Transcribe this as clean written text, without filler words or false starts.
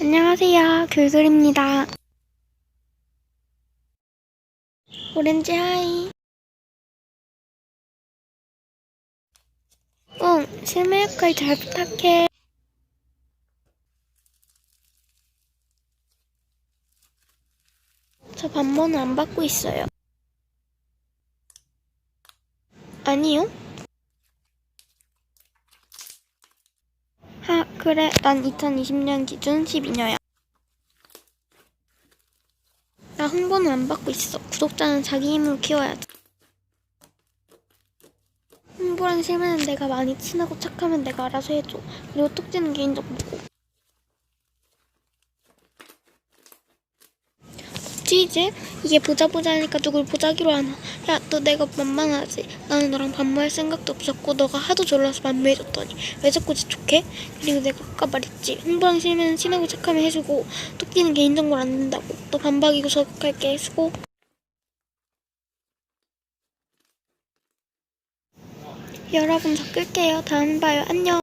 안녕하세요. 귤귤입니다. 오렌지 하이. 응, 실무 역할 잘 부탁해. 저 반모는 안 받고 있어요. 아니요? 그래. 난 2020년 기준 12녀야. 나 홍보는 안 받고 있어. 구독자는 자기 힘으로 키워야지. 홍보랑 실무는 내가 많이 친하고 착하면 내가 알아서 해줘. 그리고 톡지는 개인적 보고. 뭐지 이제? 이게 보자 하니까 누굴 보자기로 하나. 야, 너 내가 만만하지? 나는 너랑 반모할 생각도 없었고 너가 하도 졸라서 만모해줬더니 왜 자꾸 재촉해? 그리고 내가 아까 말했지. 홍보랑 실무는 친하고 착하면 해주고 톡지는 개인정보를 안 된다고. 너 반박이고 저격할게. 수고. 여러분, 저 끌게요. 다음에 봐요. 안녕.